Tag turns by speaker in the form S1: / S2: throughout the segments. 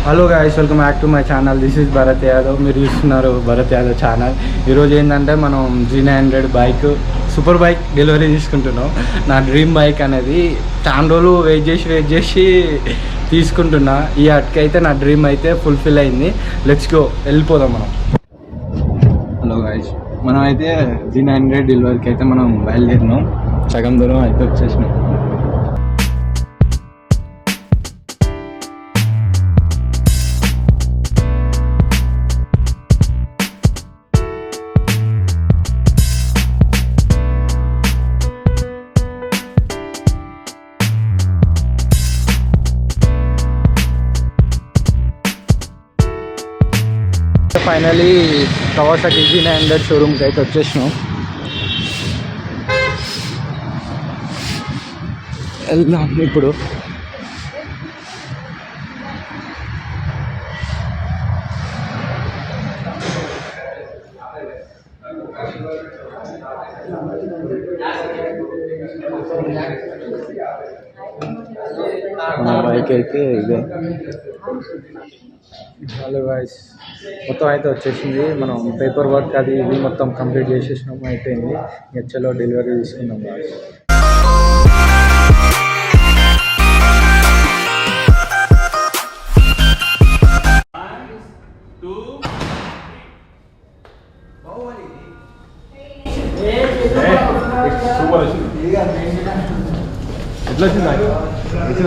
S1: Hello guys, welcome back to my channel. This is Bharat Yadav. మీరు చూస్తున్నారు Bharat Yadav channel. ఈరోజు ఏంటంటే మనం G900 bike, super bike delivery తీసుకుంటున్నాం. నా డ్రీమ్ బైక్ అనేది చాలా రోజులు వెయిట్ చేసి తీసుకుంటున్నా. ఈ అటుకైతే నా డ్రీమ్ అయితే ఫుల్ఫిల్ అయింది. లెట్స్ గో, వెళ్ళిపోదాం మనం. హలో గైస్, మనం అయితే G900 డెలివరీకి అయితే మనం బయలుదేరినాం. సగం దూరం అయితే వచ్చేసినాం. ఫైనలీ కవాసాకి G900 షోరూమ్కి అయితే వచ్చేసినాం. వెళ్దాం ఇప్పుడు. మన బైక్ అయితే ఇదే. హలో గాయ్స్, మొత్తం అయితే వచ్చేసింది. మనం పేపర్ వర్క్ అది ఇది మొత్తం కంప్లీట్ చేసేసినాము, అయిపోయింది. చలో డెలివరీ తీసుకున్నాం గాయ్స్. ఎట్లా వచ్చింది?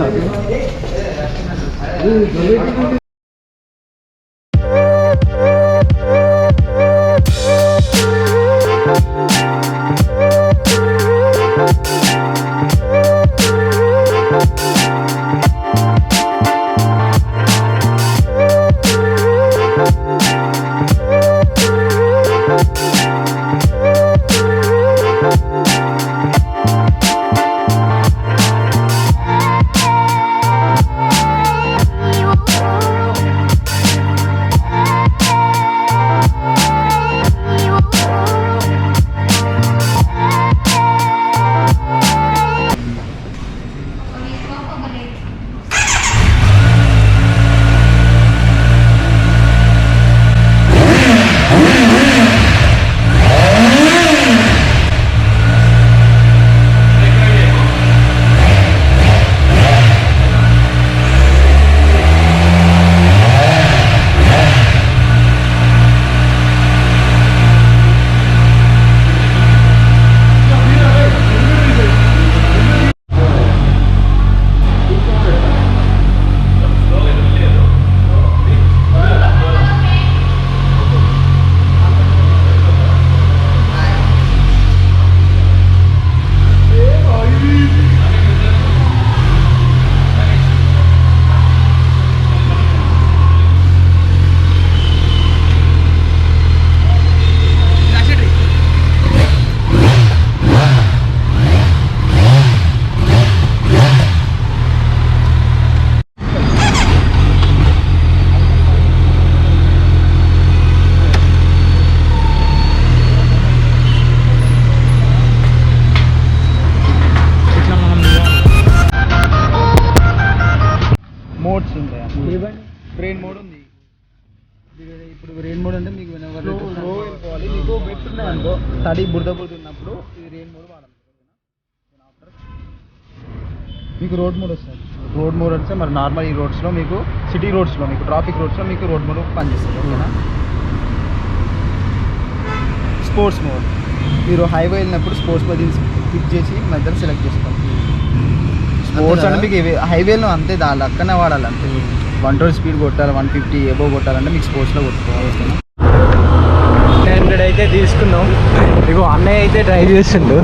S1: మోడ్స్ ఉంటాయి. బ్రెయిన్ మోడ్ ఉంది. ఇప్పుడు బ్రెయిన్ మోడ్ అంటే మీకు వెళ్ళిపోవాలి. మీకు బెట్స్ ఉన్నాయి అనుకో, తడి బురద ఉన్నప్పుడు ఇది రెయిన్ మోడ్ వాడాలి. మీకు రోడ్ మోడ్ వస్తుంది. రోడ్ మోడ్ వస్తే మరి నార్మల్ ఈ రోడ్స్లో మీకు, సిటీ రోడ్స్లో మీకు, ట్రాఫిక్ రోడ్స్లో మీకు రోడ్ మోడ్ పనిచేస్తుంది. ఓకేనా? స్పోర్ట్స్ మోడ్, మీరు హైవే వెళ్ళినప్పుడు స్పోర్ట్స్ మోడ్ క్లిక్ చేసి మధ్యలో సెలెక్ట్ చేసుకోవాలి. స్పోర్ట్స్ అంటే మీకు హైవేలో అంతే, దాని అక్కడనే వాడాలి అంతే. 120 స్పీడ్ కొట్టాలి, 150 ఎబో కొట్టాలంటే మీకు స్పోర్ట్స్లో కొట్టుకోవాలి. 100 అయితే తీసుకున్నాం. మీకు అన్నయ్య అయితే డ్రైవ్ చేస్తుండు.